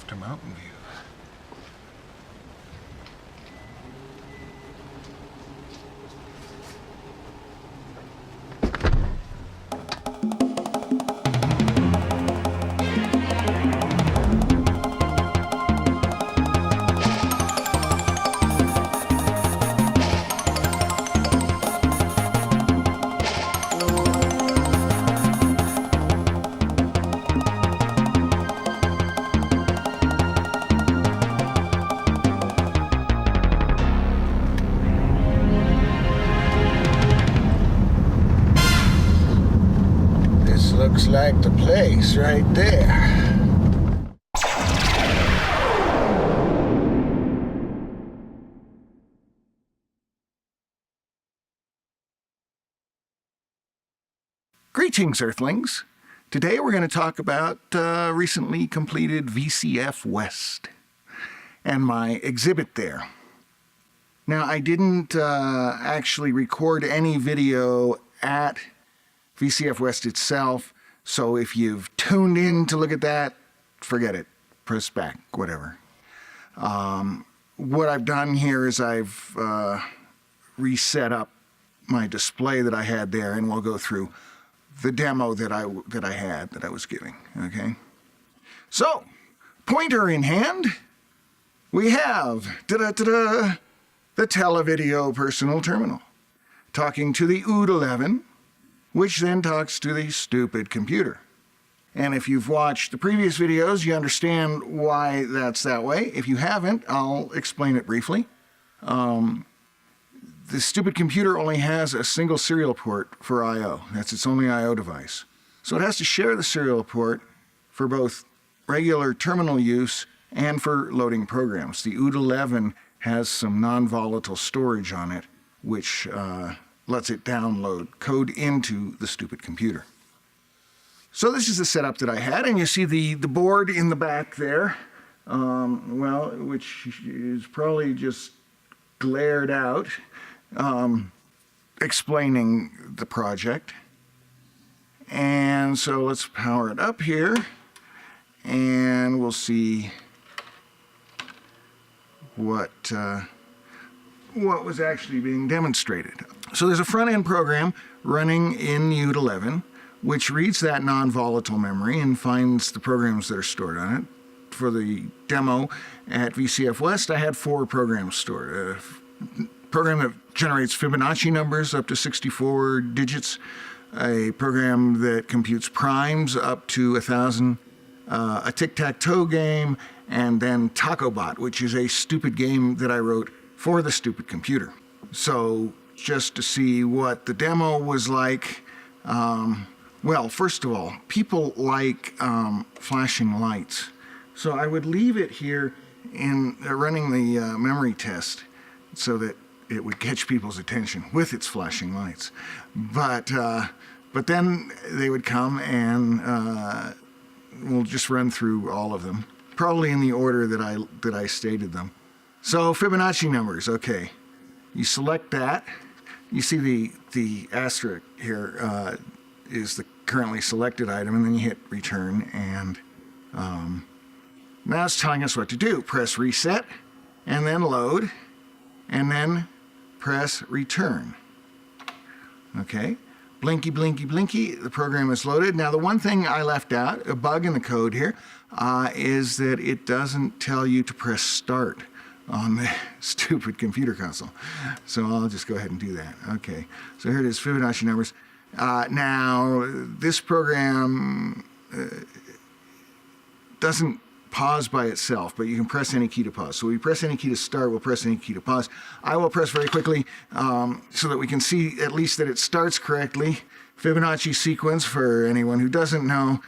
off to Mountain View. Looks like the place right there. Greetings, Earthlings. Today we're going to talk about recently completed VCF West and my exhibit there. Now, I didn't actually record any video at VCF West itself, so if you've tuned in to look at that, forget it. Press back, whatever. What I've done here is I've reset up my display that I had there, and we'll go through the demo that I was giving. Okay. So, pointer in hand, we have the Televideo personal terminal talking to the OOD11. Which then talks to the stupid computer. And if you've watched the previous videos, you understand why that's that way. If you haven't, I'll explain it briefly. The stupid computer only has a single serial port for I/O. That's its only I/O device. So it has to share the serial port for both regular terminal use and for loading programs. The OOD11 has some non-volatile storage on it, which lets it download code into the stupid computer. So this is the setup that I had, and you see the board in the back there, which is probably just glared out, explaining the project. And so let's power it up here, and we'll see what was actually being demonstrated. So there's a front-end program running in the OOD11, which reads that non-volatile memory and finds the programs that are stored on it. For the demo at VCF West, I had 4 programs stored. A program that generates Fibonacci numbers up to 64 digits, a program that computes primes up to 1,000, a Tic Tac Toe game, and then TacoBot, which is a stupid game that I wrote for the stupid computer. So just to see what the demo was like, well, first of all, people like flashing lights. So I would leave it here in running the memory test so that it would catch people's attention with its flashing lights. But then they would come and we'll just run through all of them, probably in the order that I stated them. So Fibonacci numbers, okay. You select that. You see the asterisk here is the currently selected item, and then you hit return, and now it's telling us what to do. Press reset, and then load, and then press return. Okay. Blinky, blinky, blinky, the program is loaded. Now the one thing I left out, a bug in the code here, is that it doesn't tell you to press start on the stupid computer console. So I'll just go ahead and do that. Okay, so here it is, Fibonacci numbers. Now, this program doesn't pause by itself, but you can press any key to pause. So we press any key to start, we'll press any key to pause. I will press very quickly so that we can see at least that it starts correctly. Fibonacci sequence, for anyone who doesn't know,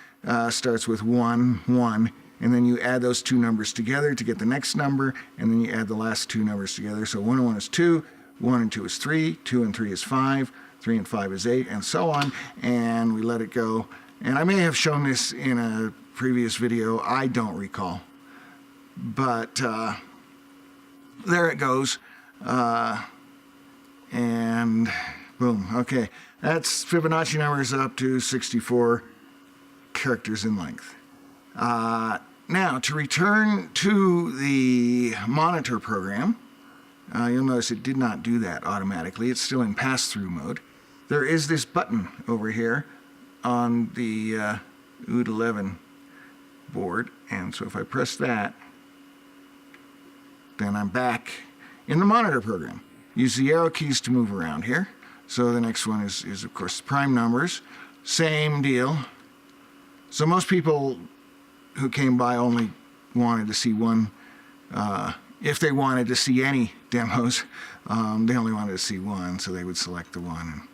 starts with 1, 1, and then you add those two numbers together to get the next number, and then you add the last two numbers together. So 1 and 1 is 2, 1 and 2 is 3, 2 and 3 is 5, 3 and 5 is 8, and so on, and we let it go. And I may have shown this in a previous video, I don't recall, but there it goes, and boom. Okay, that's Fibonacci numbers up to 64 characters in length. Now, to return to the monitor program, you'll notice it did not do that automatically. It's still in pass-through mode. There is this button over here on the UD11 board, and so if I press that, then I'm back in the monitor program. Use the arrow keys to move around here. So the next one is of course prime numbers. Same deal. So most people who came by only wanted to see one. If they wanted to see any demos, they only wanted to see one, so they would select the one.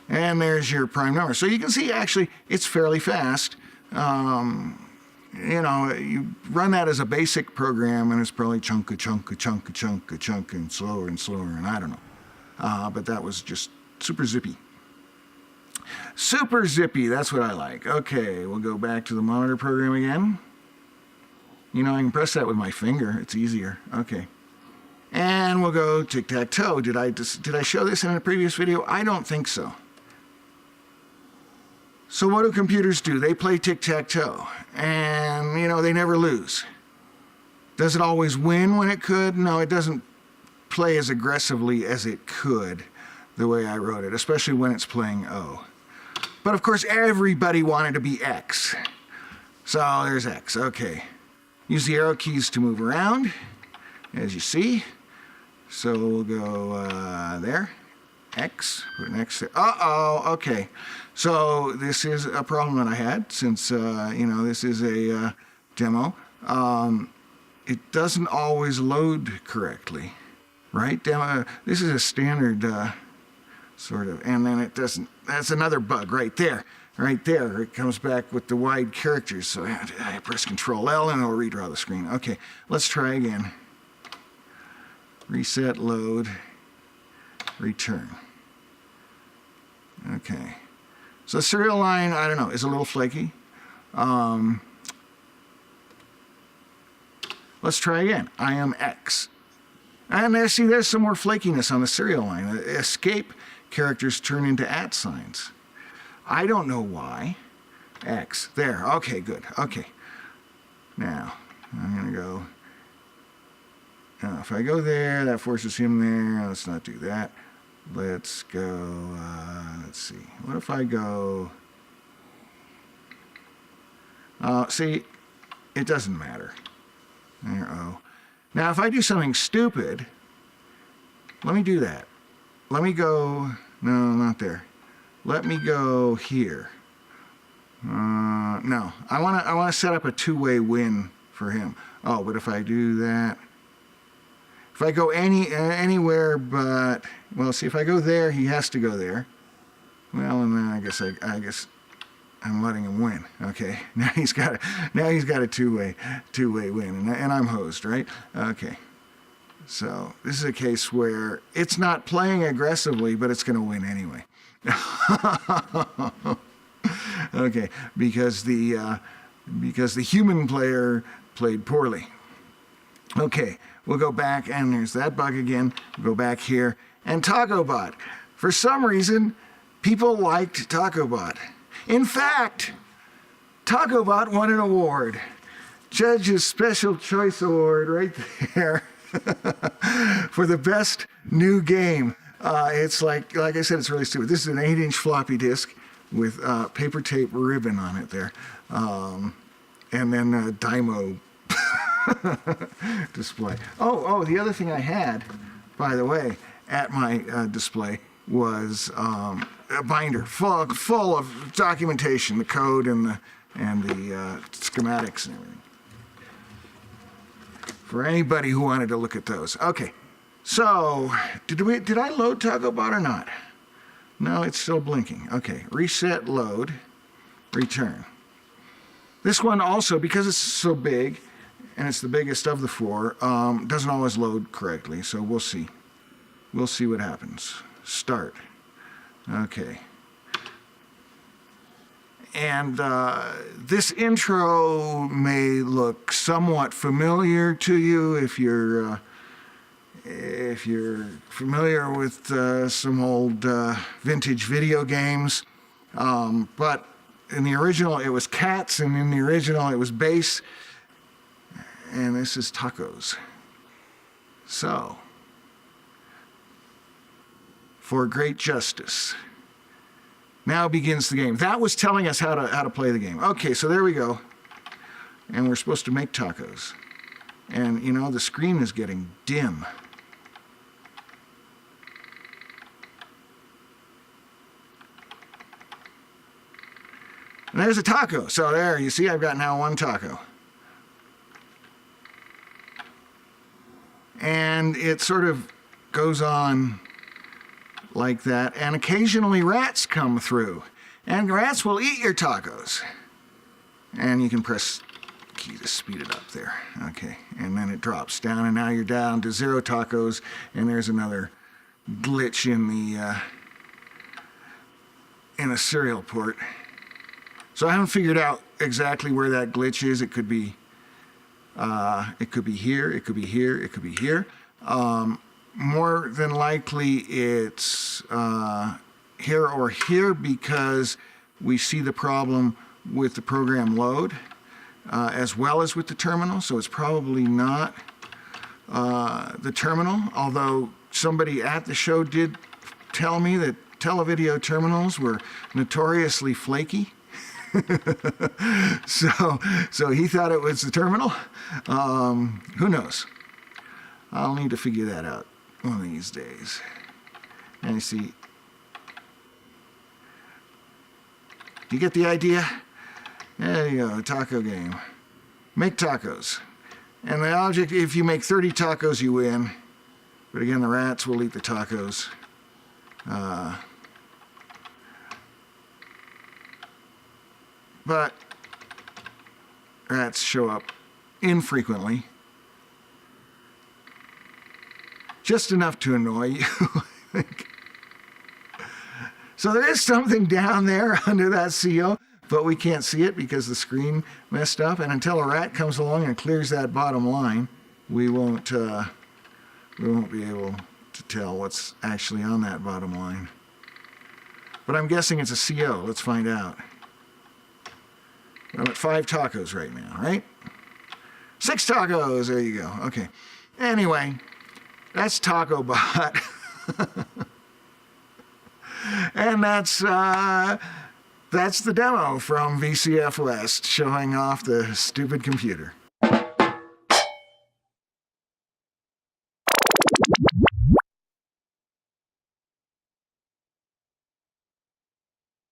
And there's your prime number. So you can see actually it's fairly fast. You know, you run that as a basic program and it's probably chunk, and slower and slower, and I don't know. But that was just super zippy. Super zippy, that's what I like. Okay, we'll go back to the monitor program again. You know, I can press that with my finger. It's easier. Okay. And we'll go Tic Tac Toe. Did I show this in a previous video? I don't think so. So what do computers do? They play Tic Tac Toe. And, you know, they never lose. Does it always win when it could? No, it doesn't play as aggressively as it could, the way I wrote it, especially when it's playing O. But of course, everybody wanted to be X. So there's X. Okay. Use the arrow keys to move around, as you see. So we'll go there. X, put an X there. Uh-oh, okay. So this is a problem that I had since, you know, this is a demo. It doesn't always load correctly, right? This is a standard sort of, and then it doesn't. That's another bug right there. Right there, it comes back with the wide characters. So I press Control L and it'll redraw the screen. Okay, let's try again. Reset, load, return. Okay. So the serial line, I don't know, is a little flaky. Let's try again. I am X. And there, see, there's some more flakiness on the serial line. The escape characters turn into @ signs. I don't know why. X. There. Okay, good. Okay. Now, I'm going to go. If I go there, that forces him there. Let's not do that. Let's go. Let's see. What if I go. See, it doesn't matter. There, O. Now, if I do something stupid, let me do that. Let me go. No, not there. Let me go here. No, I want to set up a two-way win for him. Oh, but if I do that, if I go anywhere but, well, see, if I go there, he has to go there. Well, and then I guess I'm letting him win. Okay, now he's got a two-way win, and I'm hosed, right? Okay. So this is a case where it's not playing aggressively, but it's going to win anyway. Okay, because the human player played poorly. Okay, we'll go back, and there's that bug again. We'll go back here, and TacoBot. For some reason, people liked TacoBot. In fact, TacoBot won an award. Judge's Special Choice Award right there for the best new game. It's like I said, it's really stupid. This is an 8-inch floppy disk with paper tape ribbon on it there. And then a Dymo display. Oh, the other thing I had, by the way, at my display was a binder full of documentation, the code and the schematics and everything. For anybody who wanted to look at those. Okay, so did I load TacoBot or not? No, it's still blinking. Okay, reset, load, return. This one also, because it's so big, and it's the biggest of the four, doesn't always load correctly, so we'll see. We'll see what happens. Start. Okay. And this intro may look somewhat familiar to you if you're familiar with some old vintage video games, but in the original it was cats, and in the original it was bass, and this is tacos. So, for great justice, now begins the game. That was telling us how to play the game. Okay, so there we go, and we're supposed to make tacos, and you know the screen is getting dim. And there's a taco. So there, you see, I've got now one taco. And it sort of goes on like that. And occasionally rats come through. And rats will eat your tacos. And you can press the key to speed it up there. Okay, and then it drops down, and now you're down to 0 tacos. And there's another glitch in the serial port. So I haven't figured out exactly where that glitch is. It could be here, it could be here, it could be here. More than likely it's here or here, because we see the problem with the program load as well as with the terminal. So it's probably not the terminal, although somebody at the show did tell me that televideo terminals were notoriously flaky. So he thought it was the terminal. Who knows? I'll need to figure that out one of these days. And you see, do you get the idea? There you go, taco game. Make tacos. And the object, if you make 30 tacos, you win. But again, the rats will eat the tacos. But rats show up infrequently. Just enough to annoy you, I think. So there is something down there under that CO, but we can't see it because the screen messed up. And until a rat comes along and clears that bottom line, we won't be able to tell what's actually on that bottom line. But I'm guessing it's a CO. Let's find out. I'm at 5 tacos right now, right? 6 tacos, there you go. Okay. Anyway, that's Taco Bot. And that's the demo from VCF West, showing off the stupid computer.